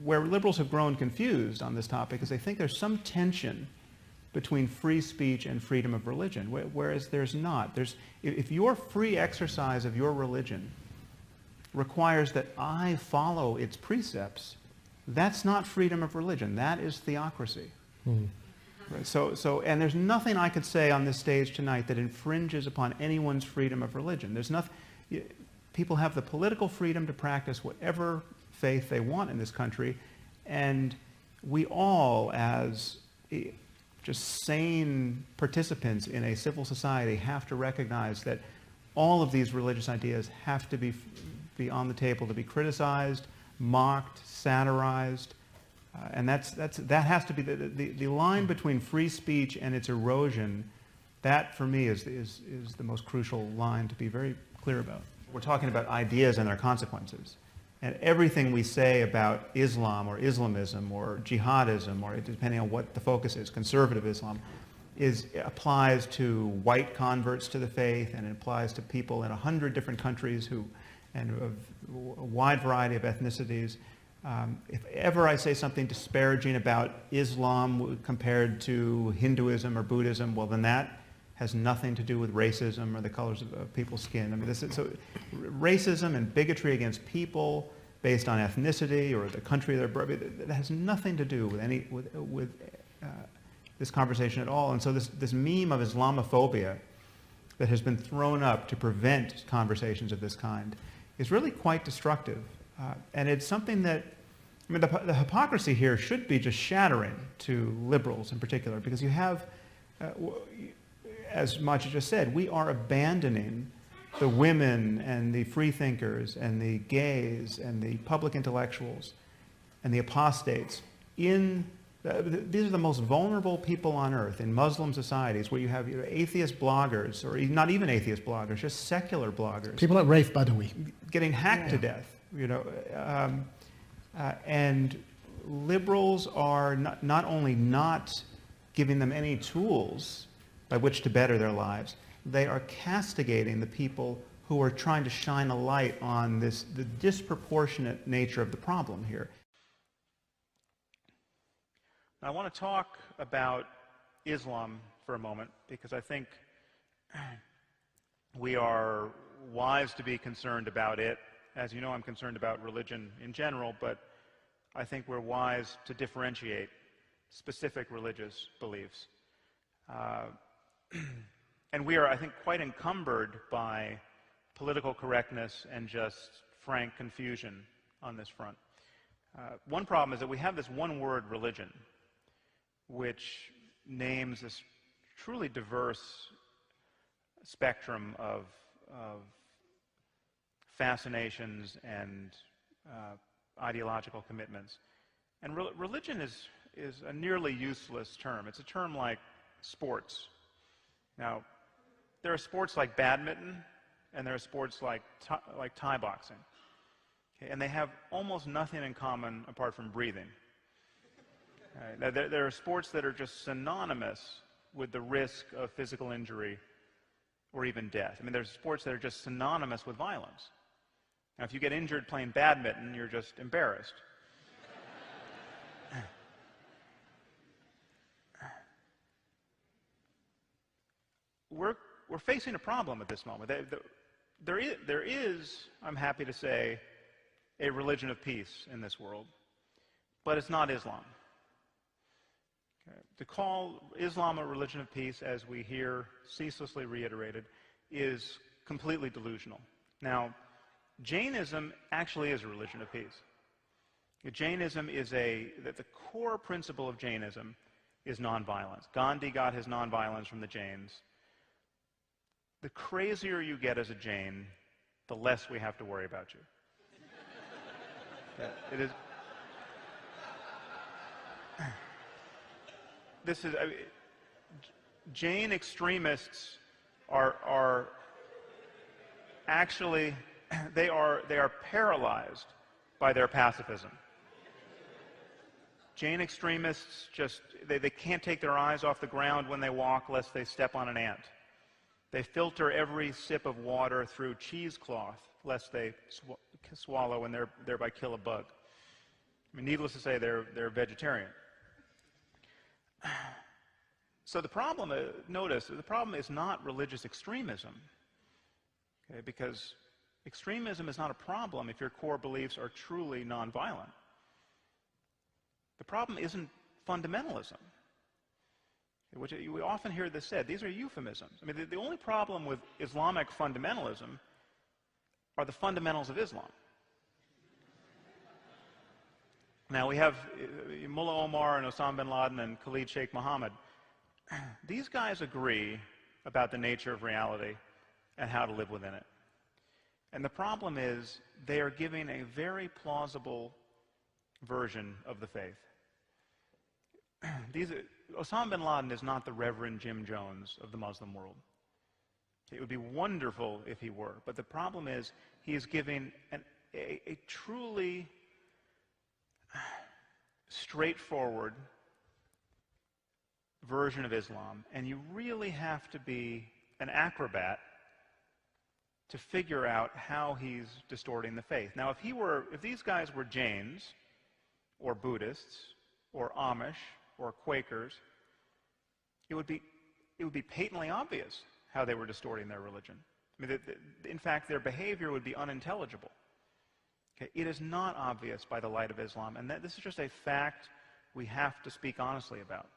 where liberals have grown confused on this topic is they think there's some tension between free speech and freedom of religion, whereas there's not. If your free exercise of your religion requires that I follow its precepts, that's not freedom of religion. That is theocracy. Right? And there's nothing I could say on this stage tonight that infringes upon anyone's freedom of religion. There's nothing. People have the political freedom to practice whatever faith they want in this country, and we all, as just sane participants in a civil society, have to recognize that all of these religious ideas have to be on the table to be criticized, mocked, satirized, and that has to be the line between free speech and its erosion. That, for me, is the most crucial line to be very clear about. We're talking about ideas and their consequences. And everything we say about Islam or Islamism or jihadism, or depending on what the focus is, conservative Islam, applies to white converts to the faith, and it applies to people in 100 different countries and of a wide variety of ethnicities. If ever I say something disparaging about Islam compared to Hinduism or Buddhism, well, then that has nothing to do with racism or the colors of people's skin. I mean, racism and bigotry against people based on ethnicity or the country they're born in, that has nothing to do with this conversation at all. And so this meme of Islamophobia that has been thrown up to prevent conversations of this kind is really quite destructive. And it's something that, I mean, the hypocrisy here should be just shattering to liberals in particular, because you have, as Macha just said, we are abandoning the women and the freethinkers and the gays and the public intellectuals and the apostates. These are the most vulnerable people on earth in Muslim societies, where you have atheist bloggers, or not even atheist bloggers, just secular bloggers. People like Raif Badawi. Getting hacked to death, and liberals are not only not giving them any tools by which to better their lives, they are castigating the people who are trying to shine a light on the disproportionate nature of the problem here. I want to talk about Islam for a moment, because I think we are wise to be concerned about it. As you know, I'm concerned about religion in general, but I think we're wise to differentiate specific religious beliefs. And we are, I think, quite encumbered by political correctness and just frank confusion on this front. One problem is that we have this one-word religion, which names this truly diverse spectrum of fascinations and ideological commitments. And religion is a nearly useless term. It's a term like sports. Now, there are sports like badminton, and there are sports like Thai boxing. Okay, and they have almost nothing in common apart from breathing. Now, there are sports that are just synonymous with the risk of physical injury or even death. I mean, there's sports that are just synonymous with violence. Now, if you get injured playing badminton, you're just embarrassed. We're facing a problem at this moment. There is, I'm happy to say, a religion of peace in this world, but it's not Islam. Okay. To call Islam a religion of peace, as we hear ceaselessly reiterated, is completely delusional. Now, Jainism actually is a religion of peace. Jainism is the core principle of Jainism is nonviolence. Gandhi got his nonviolence from the Jains. The crazier you get as a Jain, the less we have to worry about you. It is. This is Jain extremists are actually they are paralyzed by their pacifism. Jain extremists they can't take their eyes off the ground when they walk lest they step on an ant. They filter every sip of water through cheesecloth lest they swallow and thereby kill a bug. I mean, needless to say, they're vegetarian. So the problem, notice, the problem is not religious extremism, okay, because extremism is not a problem if your core beliefs are truly nonviolent. The problem isn't fundamentalism, which we often hear this said. These are euphemisms. I mean, the only problem with Islamic fundamentalism are the fundamentals of Islam. Now, we have Mullah Omar and Osama bin Laden and Khalid Sheikh Mohammed. These guys agree about the nature of reality and how to live within it. And the problem is they are giving a very plausible version of the faith. Osama bin Laden is not the Reverend Jim Jones of the Muslim world. It would be wonderful if he were, but the problem is he is giving a truly straightforward version of Islam, and you really have to be an acrobat to figure out how he's distorting the faith. Now, if these guys were Jains, or Buddhists, or Amish, or Quakers, it would be patently obvious how they were distorting their religion. I mean, in fact, their behavior would be unintelligible. Okay? It is not obvious by the light of Islam, and this is just a fact we have to speak honestly about.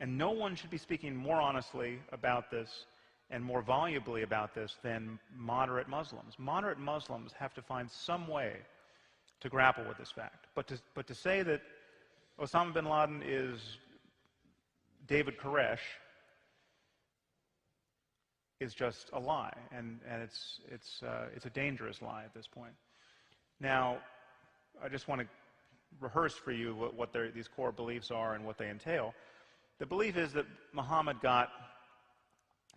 And no one should be speaking more honestly about this and more volubly about this than moderate Muslims. Moderate Muslims have to find some way to grapple with this fact. But to say that Osama bin Laden is David Koresh is just a lie, and it's a dangerous lie at this point. Now, I just want to rehearse for you what these core beliefs are and what they entail. The belief is that Muhammad got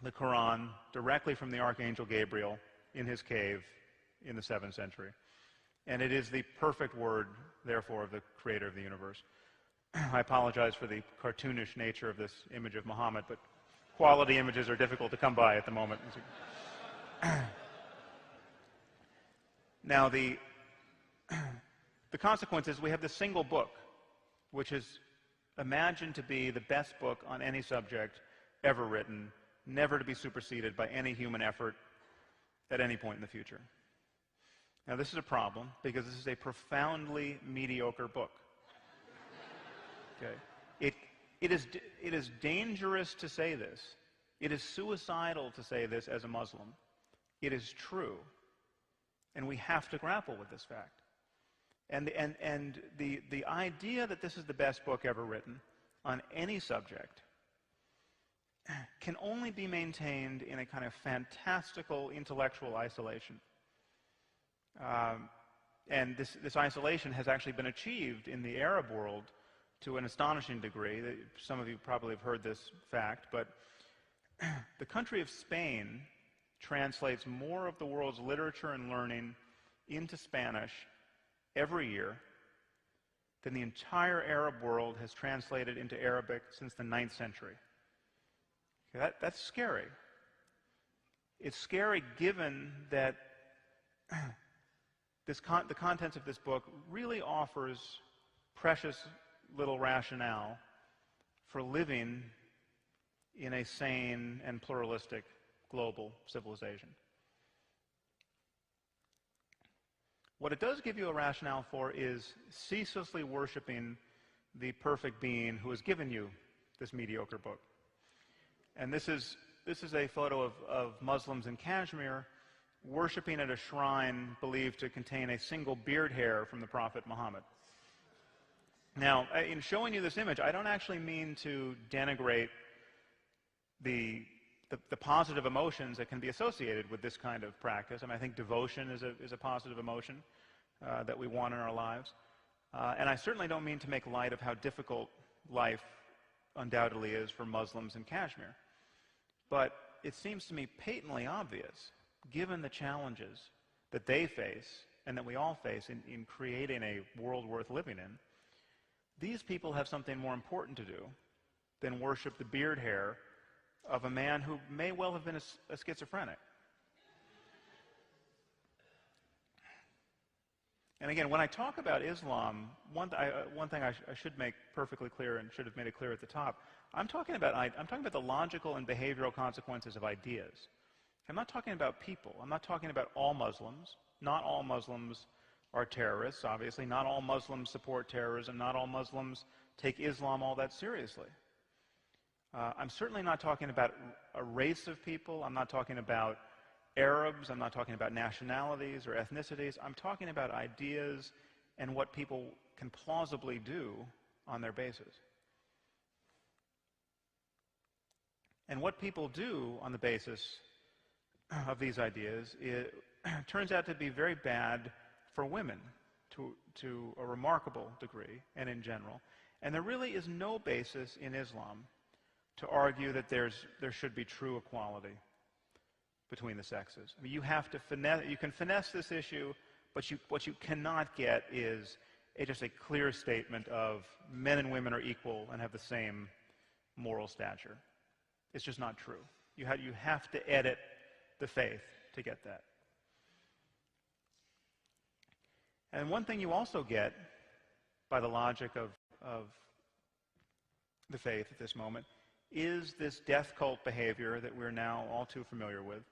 the Quran directly from the Archangel Gabriel in his cave in the 7th century. And it is the perfect word, therefore, of the creator of the universe. I apologize for the cartoonish nature of this image of Muhammad, but quality images are difficult to come by at the moment. Now, the consequence is we have this single book, which is imagined to be the best book on any subject ever written, never to be superseded by any human effort at any point in the future. Now, this is a problem because this is a profoundly mediocre book. Okay? It is dangerous to say this. It is suicidal to say this as a Muslim. It is true. And we have to grapple with this fact. And the idea that this is the best book ever written on any subject can only be maintained in a kind of fantastical intellectual isolation. And this isolation has actually been achieved in the Arab world to an astonishing degree. Some of you probably have heard this fact, but the country of Spain translates more of the world's literature and learning into Spanish every year than the entire Arab world has translated into Arabic since the 9th century. Okay, that's scary. It's scary given that the contents of this book really offers precious little rationale for living in a sane and pluralistic global civilization. What it does give you a rationale for is ceaselessly worshiping the perfect being who has given you this mediocre book. And this is a photo of Muslims in Kashmir worshiping at a shrine believed to contain a single beard hair from the Prophet Muhammad. Now, in showing you this image, I don't actually mean to denigrate the positive emotions that can be associated with this kind of practice. I mean, I think devotion is a positive emotion that we want in our lives. And I certainly don't mean to make light of how difficult life undoubtedly is for Muslims in Kashmir. But it seems to me patently obvious, given the challenges that they face and that we all face in creating a world worth living in, these people have something more important to do than worship the beard hair of a man who may well have been a schizophrenic. And again, when I talk about Islam, one thing I should make perfectly clear and should have made it clear at the top, I'm talking about the logical and behavioral consequences of ideas. I'm not talking about people. I'm not talking about all Muslims. Not all Muslims are terrorists, obviously. Not all Muslims support terrorism. Not all Muslims take Islam all that seriously. I'm certainly not talking about a race of people. I'm not talking about Arabs. I'm not talking about nationalities or ethnicities. I'm talking about ideas and what people can plausibly do on their basis. And what people do on the basis of these ideas, it turns out to be very bad for women to a remarkable degree and in general. And there really is no basis in Islam to argue that there should be true equality between the sexes. I mean, you can finesse this issue, but what you cannot get is just a clear statement of men and women are equal and have the same moral stature. It's just not true. You have to edit the faith to get that. And one thing you also get by the logic of the faith at this moment is this death cult behavior that we're now all too familiar with,